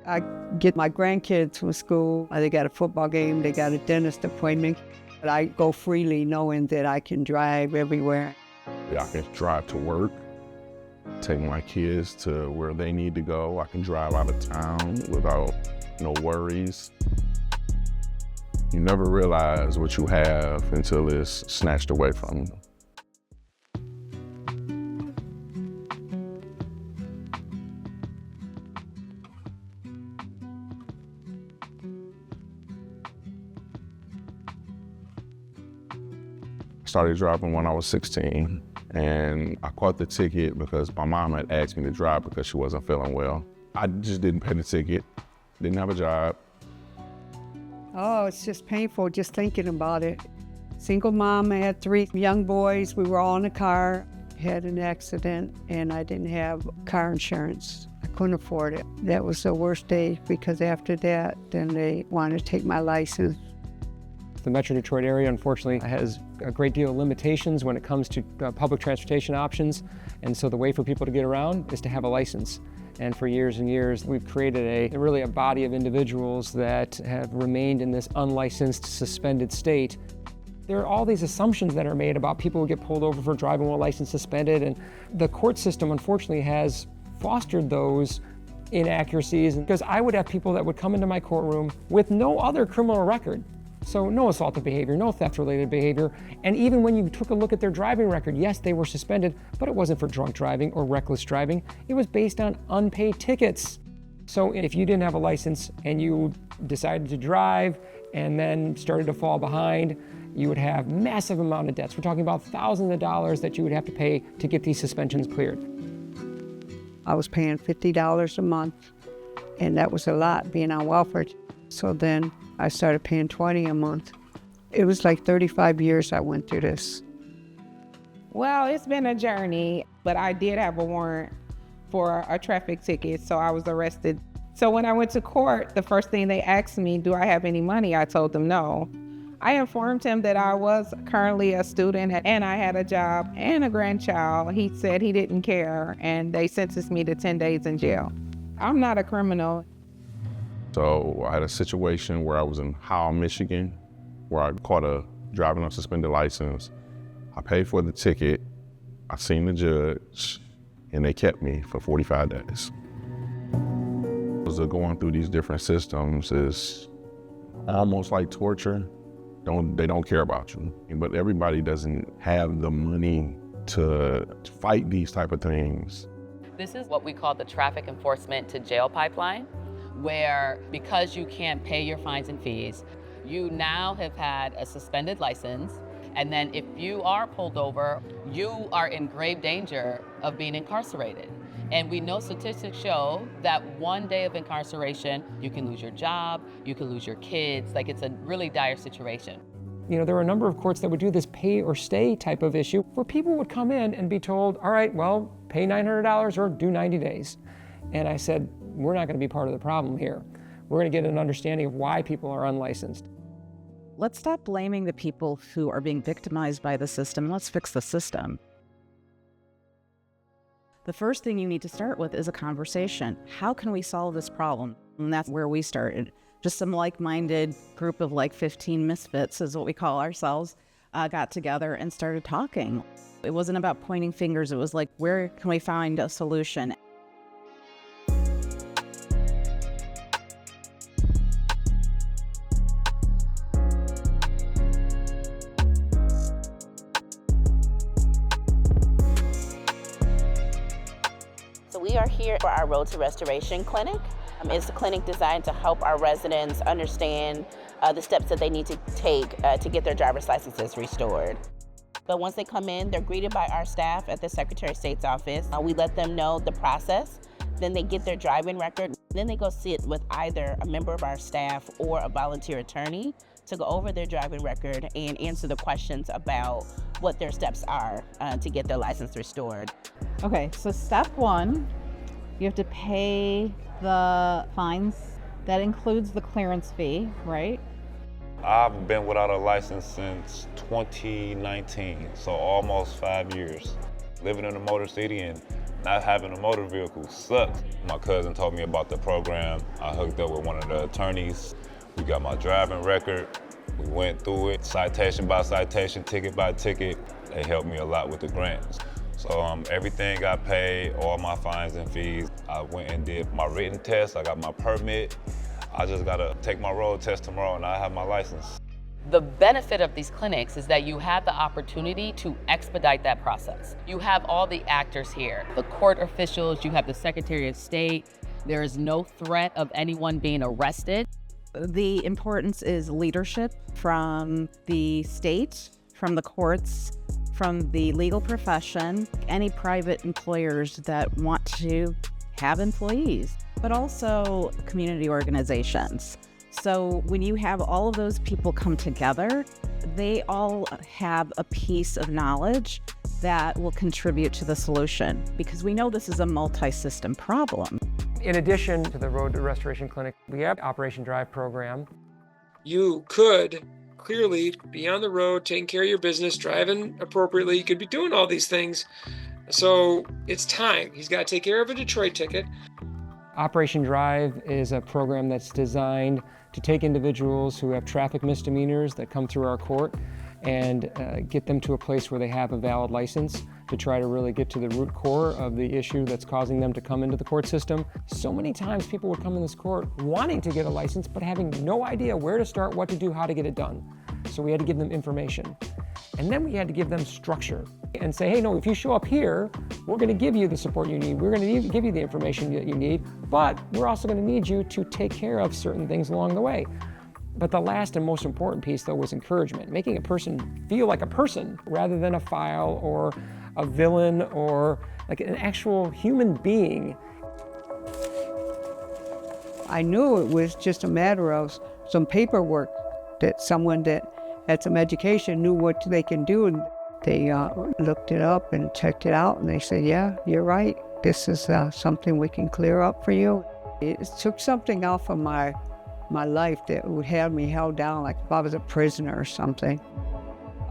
I get my grandkids from school. They got a football game, they got a dentist appointment. But I go freely knowing that I can drive everywhere. I can drive to work, take my kids to where they need to go. I can drive out of town without no worries. You never realize what you have until it's snatched away from you. I started driving when I was 16, and I caught the ticket because my mom had asked me to drive because she wasn't feeling well. I just didn't pay the ticket, didn't have a job. Oh, it's just painful just thinking about it. Single mom, I had 3 young boys. We were all in a car, had an accident, and I didn't have car insurance. I couldn't afford it. That was the worst day because after that, then they wanted to take my license. The Metro Detroit area, unfortunately, has a great deal of limitations when it comes to public transportation options. And so the way for people to get around is to have a license. And for years and years, we've created really a body of individuals that have remained in this unlicensed, suspended state. There are all these assumptions that are made about people who get pulled over for driving while license suspended, and the court system, unfortunately, has fostered those inaccuracies. Because I would have people that would come into my courtroom with no other criminal record. So no assaultive behavior, no theft-related behavior, and even when you took a look at their driving record, yes, they were suspended, but it wasn't for drunk driving or reckless driving. It was based on unpaid tickets. So if you didn't have a license and you decided to drive and then started to fall behind, you would have massive amount of debts. We're talking about thousands of dollars that you would have to pay to get these suspensions cleared. I was paying $50 a month, and that was a lot being on welfare. So then I started paying $20 a month. It was like 35 years I went through this. Well, it's been a journey, but I did have a warrant for a traffic ticket, so I was arrested. So when I went to court, the first thing they asked me, do I have any money? I told them no. I informed him that I was currently a student and I had a job and a grandchild. He said he didn't care, and they sentenced me to 10 days in jail. I'm not a criminal. So I had a situation where I was in Howell, Michigan, where I caught a driving on suspended license. I paid for the ticket, I seen the judge, and they kept me for 45 days. Going through these different systems is almost like torture. They don't care about you. But everybody doesn't have the money to fight these type of things. This is what we call the traffic enforcement to jail pipeline, where because you can't pay your fines and fees, you now have had a suspended license, and then if you are pulled over, you are in grave danger of being incarcerated. And we know statistics show that one day of incarceration, you can lose your job, you can lose your kids, like it's a really dire situation. You know, there are a number of courts that would do this pay or stay type of issue where people would come in and be told, all right, well, pay $900 or do 90 days. And I said, we're not gonna be part of the problem here. We're gonna get an understanding of why people are unlicensed. Let's stop blaming the people who are being victimized by the system. Let's fix the system. The first thing you need to start with is a conversation. How can we solve this problem? And that's where we started. Just some like-minded group of like 15 misfits is what we call ourselves, got together and started talking. It wasn't about pointing fingers. It was like, where can we find a solution? We are here for our Road to Restoration clinic. It's a clinic designed to help our residents understand the steps that they need to take to get their driver's licenses restored. But once they come in, they're greeted by our staff at the Secretary of State's office. We let them know the process. Then they get their driving record. Then they go sit with either a member of our staff or a volunteer attorney to go over their driving record and answer the questions about what their steps are to get their license restored. Okay, so step 1, you have to pay the fines. That includes the clearance fee, right? I've been without a license since 2019, so almost 5 years. Living in a motor city and not having a motor vehicle sucks. My cousin told me about the program. I hooked up with one of the attorneys. We got my driving record. We went through it, citation by citation, ticket by ticket. They helped me a lot with the grants. So everything got paid, all my fines and fees. I went and did my written test. I got my permit. I just gotta take my road test tomorrow and I have my license. The benefit of these clinics is that you have the opportunity to expedite that process. You have all the actors here, the court officials, you have the Secretary of State. There is no threat of anyone being arrested. The importance is leadership from the state, from the courts, from the legal profession, any private employers that want to have employees, but also community organizations. So when you have all of those people come together, they all have a piece of knowledge that will contribute to the solution, because we know this is a multi-system problem. In addition to the Road to Restoration Clinic, we have Operation Drive program. You could clearly be on the road, taking care of your business, driving appropriately. You could be doing all these things. So it's time. He's got to take care of a Detroit ticket. Operation Drive is a program that's designed to take individuals who have traffic misdemeanors that come through our court and get them to a place where they have a valid license to try to really get to the root core of the issue that's causing them to come into the court system. So many times people would come in this court wanting to get a license, but having no idea where to start, what to do, how to get it done. So we had to give them information. And then we had to give them structure and say, hey, no, if you show up here, we're gonna give you the support you need. We're gonna give you the information that you need, but we're also gonna need you to take care of certain things along the way. But the last and most important piece, though, was encouragement, making a person feel like a person rather than a file or a villain or like an actual human being. I knew it was just a matter of some paperwork, that someone that had some education knew what they can do. And they looked it up and checked it out, and they said, yeah, you're right. This is something we can clear up for you. It took something off of my life that would have me held down like if I was a prisoner or something.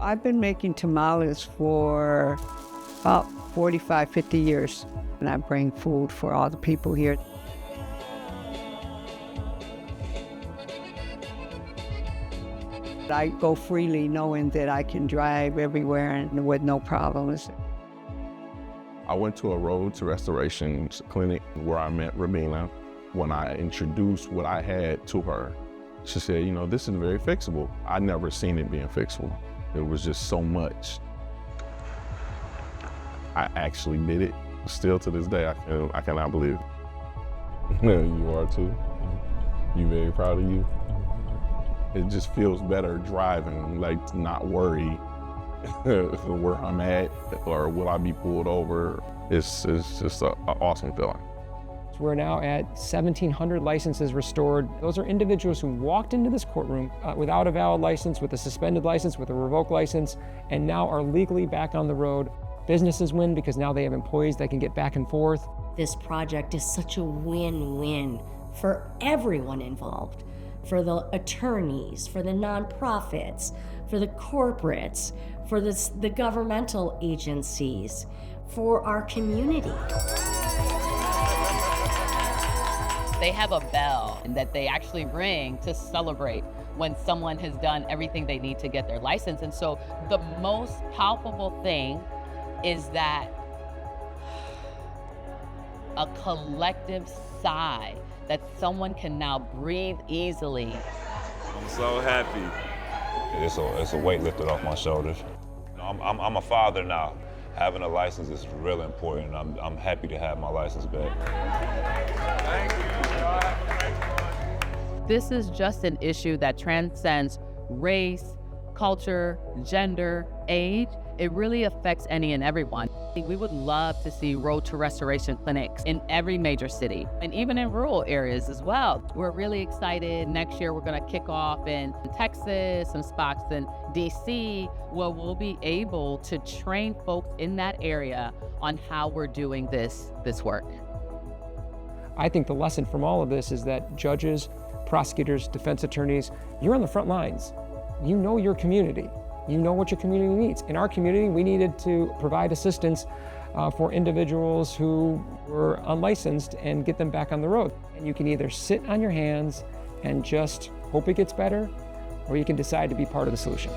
I've been making tamales for about 45, 50 years, and I bring food for all the people here. I go freely knowing that I can drive everywhere and with no problems. I went to a Road to Restoration clinic where I met Rabina. When I introduced what I had to her, she said, you know, this is very fixable. I'd never seen it being fixable. It was just so much. I actually did it. Still to this day, I cannot believe it. You are too? You very proud of you? It just feels better driving, like not worry where I'm at or will I be pulled over. It's just an awesome feeling. We're now at 1,700 licenses restored. Those are individuals who walked into this courtroom without a valid license, with a suspended license, with a revoked license, and now are legally back on the road. Businesses win because now they have employees that can get back and forth. This project is such a win-win for everyone involved, for the attorneys, for the nonprofits, for the corporates, for the governmental agencies, for our community. They have a bell that they actually ring to celebrate when someone has done everything they need to get their license. And so the most palpable thing is that a collective sigh that someone can now breathe easily. I'm so happy. It's a weight lifted off my shoulders. I'm a father now. Having a license is really important. I'm happy to have my license back. Thank you. This is just an issue that transcends race, culture, gender, age. It really affects any and everyone. We would love to see Road to Restoration clinics in every major city and even in rural areas as well. We're really excited. Next year, we're going to kick off in Texas, some spots in DC, where we'll be able to train folks in that area on how we're doing this work. I think the lesson from all of this is that judges, prosecutors, defense attorneys, you're on the front lines. You know your community. You know what your community needs. In our community, we needed to provide assistance for individuals who were unlicensed and get them back on the road. And you can either sit on your hands and just hope it gets better, or you can decide to be part of the solution.